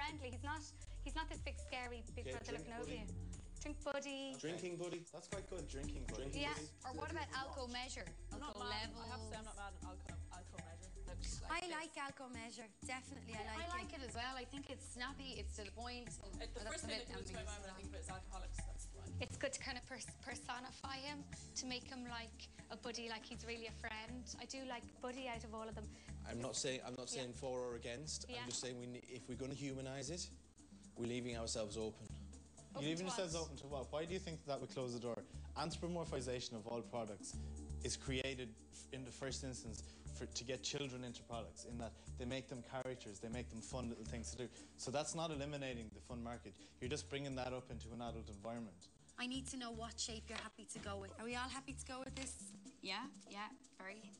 friendly. He's not this big, scary, big brother looking over you. Drink buddy. Drinking buddy. That's quite good. Drinking buddy. Yeah. Or what about alcohol measure? Alcohol level. I have to say I'm not mad at alcohol measure. I like alcohol measure. Definitely, I like it as well. I think it's snappy. It's to the point. The first thing that comes to my mind when I think about is alcoholics. That's why. It's good to kind of personify him, to make him like a buddy, like he's really a friend. I do like buddy out of all of them. I'm not saying for or against. Yeah. I'm just saying if we're going to humanise it, we're leaving ourselves open. You're leaving yourselves open to what? Why do you think that would close the door? Anthropomorphization of all products is created in the first instance to get children into products, in that they make them characters, they make them fun little things to do. So that's not eliminating the fun market. You're just bringing that up into an adult environment. I need to know what shape you're happy to go with. Are we all happy to go with this? Yeah, very.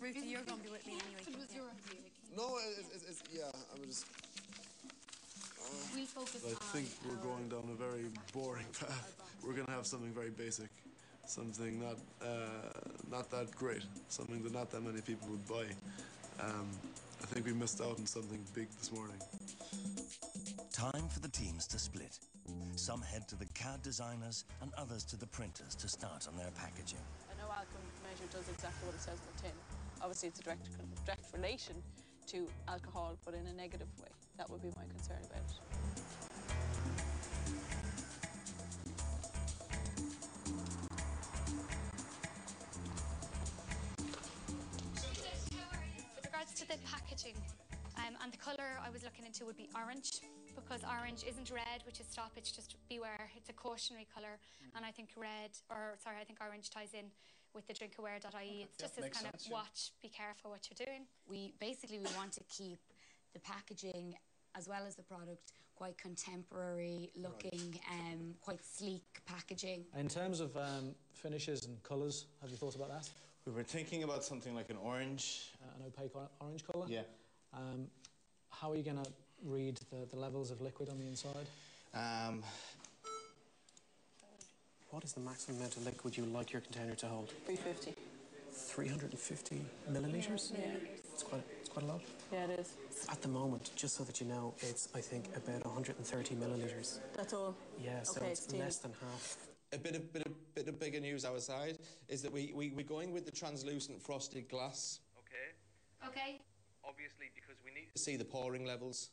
Ruth, you're going to be with me anyway. It was your idea. No, yeah, I'm just... We'll focus I think we're going down a very boring path. We're going to have something very basic, something not that great, something that not that many people would buy. I think we missed out on something big this morning. Time for the teams to split. Some head to the CAD designers and others to the printers to start on their packaging. I know alcohol measure does exactly what it says on the tin. Obviously, it's a direct relation to alcohol, but in a negative way. That would be my concern about it. With regards to the packaging, and the colour I was looking into would be orange, because orange isn't red, which is stop, it's just beware. It's a cautionary colour, and I think I think orange ties in with the drinkaware.ie. It's just this kind of watch, be careful what you're doing. We want to keep the packaging as well as the product quite contemporary looking, quite sleek packaging. In terms of finishes and colours, have you thought about that? We were thinking about something like an orange. An opaque orange colour? Yeah. How are you going to read the levels of liquid on the inside? What is the maximum amount of liquid you would like your container to hold? 350. 350 millilitres? Yeah. It's quite a lot. Yeah, it is. At the moment, just so that you know, it's, I think, about 130 millilitres. That's all? Yeah, so okay, it's less than half. A bit of bigger news our side is that we're going with the translucent frosted glass. Okay. Okay. Obviously, because we need to see the pouring levels.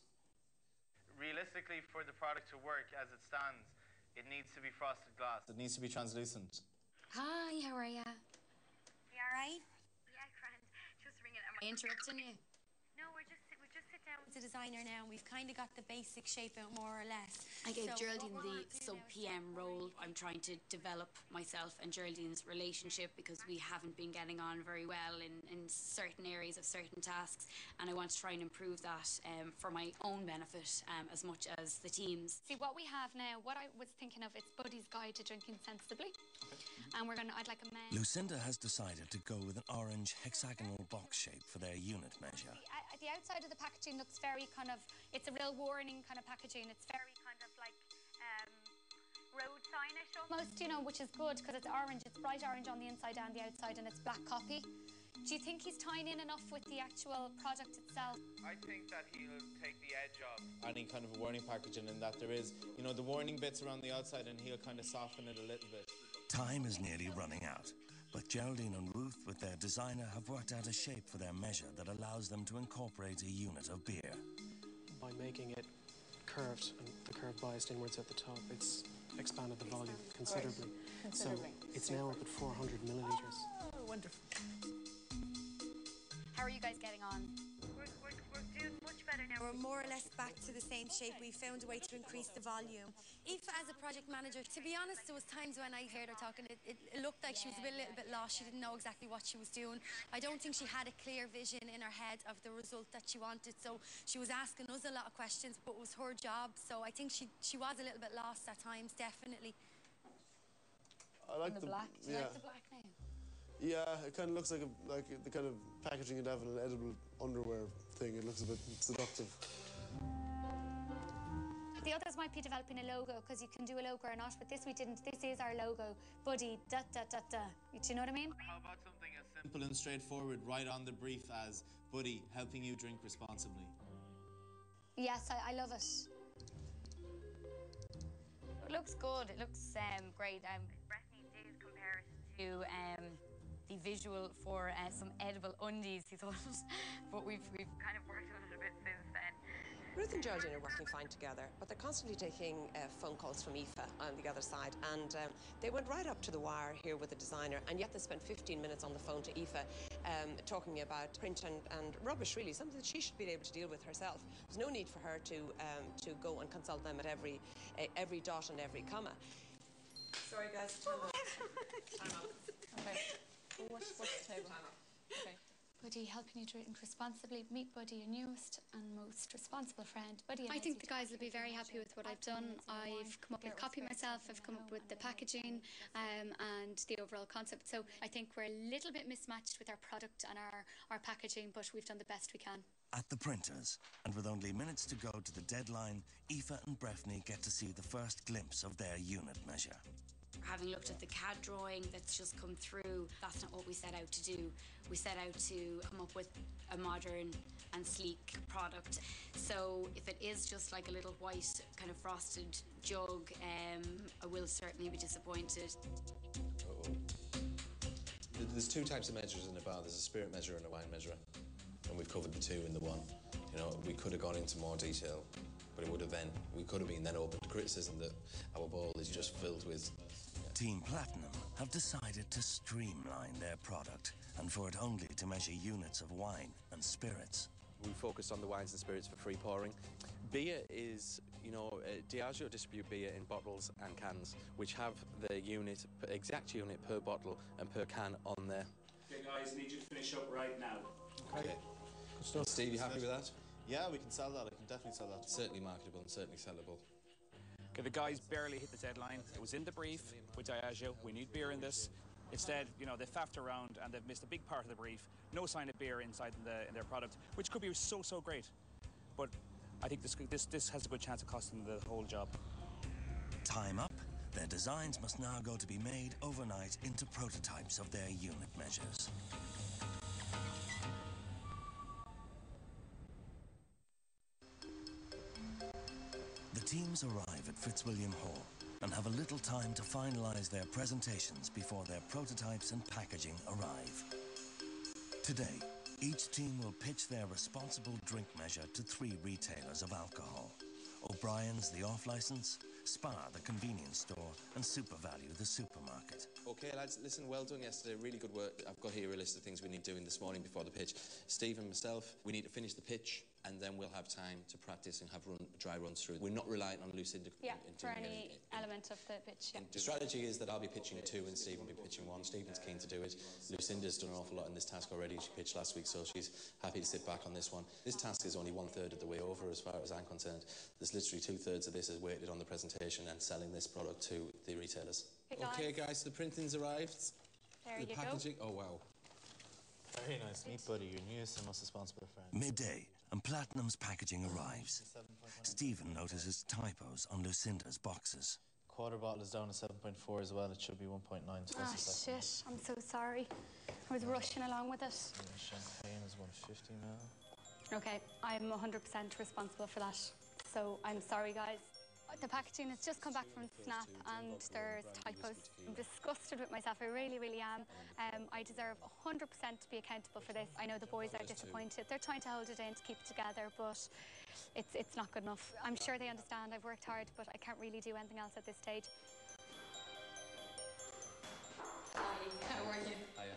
Realistically, for the product to work as it stands, it needs to be frosted glass. It needs to be translucent. Hi, how are ya? You all right? Yeah, grand. Just ringing. Am I interrupting you? No, we just sit down with the designer now, and we've kind of got the basic shape out more or less. I gave Geraldine the sub-PM role. I'm trying to develop myself and Geraldine's relationship because we haven't been getting on very well in certain areas of certain tasks, and I want to try and improve that for my own benefit as much as the team's. See, what we have now, what I was thinking of, it's Buddy's Guide to Drinking Sensibly. And I'd like a man. Lucinda has decided to go with an orange hexagonal box shape for their unit measure. The outside of the packaging looks very kind of, it's a real warning kind of packaging. It's very kind of like road signish almost, you know, which is good because it's orange. It's bright orange on the inside and the outside, and it's black copy. Do you think he's tying in enough with the actual product itself? I think that he'll take the edge off any kind of a warning packaging, in that there is, you know, the warning bits around the outside, and he'll kind of soften it a little bit. Time is nearly running out, but Geraldine and Ruth, with their designer, have worked out a shape for their measure that allows them to incorporate a unit of beer. By making it curved and the curve biased inwards at the top, it's expanded the volume considerably. Right. So it's now up at 400 millilitres. Oh, wonderful. How are you guys getting on? We're doing much better now. We're more or less back to the same shape. We found a way to increase the volume. Aoiffe, as a project manager, to be honest, there was times when I heard her talking, it looked like she was a little bit lost. She didn't know exactly what she was doing. I don't think she had a clear vision in her head of the result that she wanted, so she was asking us a lot of questions, but it was her job, so I think she was a little bit lost at times, definitely. I like the black. Do you yeah. like the black now? Yeah, it kind of looks like the kind of packaging you'd have in an edible underwear thing. It looks a bit seductive. The others might be developing a logo, because you can do a logo or not, but this we didn't. This is our logo. Buddy, da da da da. Do you know what I mean? How about something as Simple and straightforward, right on the brief as Buddy, helping you drink responsibly. Yes, I love it. It looks good. It looks great. Breffny did compare it To the visual for some edible undies, he thought, but we've kind of worked on it a bit since then. Ruth and Geraldine are working fine together, but they're constantly taking phone calls from Aoiffe on the other side, and they went right up to the wire here with the designer, and yet they spent 15 minutes on the phone to Aoiffe talking about print and rubbish, really, something that she should be able to deal with herself. There's no need for her to go and consult them at every dot and every comma. Sorry, guys. Time out. Okay. What's the table? Okay. Buddy, helping you drink responsibly. Meet Buddy, your newest and most responsible friend. Buddy, I think the guys will be very happy with what I've done. I've come up with a copy myself, I've come up with the packaging and the overall concept. So I think we're a little bit mismatched with our product and our packaging, but we've done the best we can. At the printers, and with only minutes to go to the deadline, Aoiffe and Breffny get to see the first glimpse of their unit measure. Having looked at the CAD drawing that's just come through, that's not what we set out to do. We set out to come up with a modern and sleek product. So if it is just like a little white kind of frosted jug, I will certainly be disappointed. There's two types of measures in a bar. There's a spirit measure and a wine measurer, and we've covered the two in the one. You know, we could have gone into more detail, but we could have been then open to criticism that our ball is just filled with. Team Platinum have decided to streamline their product, and for it only to measure units of wine and spirits. We focused on the wines and spirits for free pouring. Beer is, Diageo distribute beer in bottles and cans, which have the exact unit per bottle and per can on there. Okay, guys, need you to finish up right now. Okay. Steve, you happy with that? Yeah, we can sell that. I can definitely sell that. Certainly marketable and certainly sellable. Okay, the guys barely hit the deadline. It was in the brief with Diageo. We need beer in this. Instead, they've faffed around and they've missed a big part of the brief. No sign of beer inside in their product, which could be so great. But I think this has a good chance of costing the whole job. Time up. Their designs must now go to be made overnight into prototypes of their unit measures. The teams arrive at Fitzwilliam Hall and have a little time to finalise their presentations before their prototypes and packaging arrive. Today, each team will pitch their responsible drink measure to 3 retailers of alcohol: O'Brien's, the off-licence, Spar, the convenience store, and SuperValue, the supermarket. Okay, lads, listen, well done yesterday. Really good work. I've got here a list of things we need doing this morning before the pitch. Steve and myself, we need to finish the pitch, and then we'll have time to practice and have dry runs through. We're not reliant on Lucinda. For any element of the pitch. Yeah. The strategy is that I'll be pitching 2 and Stephen will be pitching 1. Stephen's keen to do it. Lucinda's done an awful lot in this task already. She pitched last week, so she's happy to sit back on this one. This task is only 1/3 of the way over as far as I'm concerned. There's literally 2/3 of this is weighted on the presentation and selling this product to the retailers. Okay, guys, the printing's arrived. There you go. The packaging, oh wow. Very nice. Meet Buddy, your newest and most responsible friend. Midday, and Platinum's packaging arrives. Stephen notices typos on Lucinda's boxes. Quarter bottle is down to 7.4 as well. It should be 1.9. Ah, shit. I'm so sorry. I was rushing along with it. Champagne is 150 ml. Okay, I'm 100% responsible for that. So I'm sorry, guys. The packaging has just come back from Snap and there's typos. I'm disgusted with myself, I really, really am. I deserve 100% to be accountable for this. I know the boys are disappointed. They're trying to hold it in to keep it together, but it's not good enough. I'm sure they understand. I've worked hard, but I can't really do anything else at this stage. Hi, how are you? Hiya.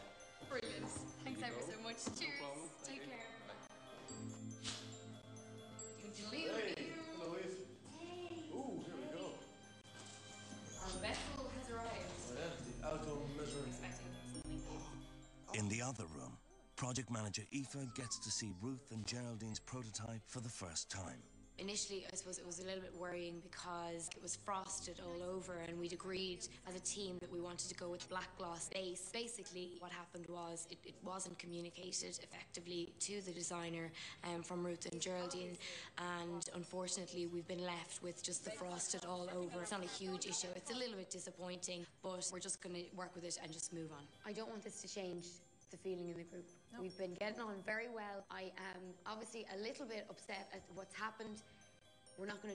Brilliant. Thanks ever so much. Cheers. Take care. Hello, Eve. Ooh, here we go. Our vessel has arrived. The alcohol measure. In the other room, project manager Aoiffe gets to see Ruth and Geraldine's prototype for the first time. Initially, I suppose it was a little bit worrying because it was frosted all over and we'd agreed as a team that we wanted to go with black gloss base. Basically, what happened was it wasn't communicated effectively to the designer from Ruth and Geraldine, and unfortunately we've been left with just the frosted all over. It's not a huge issue, it's a little bit disappointing, but we're just going to work with it and just move on. I don't want this to change the feeling in the group. No. We've been getting on very well. I am obviously a little bit upset at what's happened. We're not going to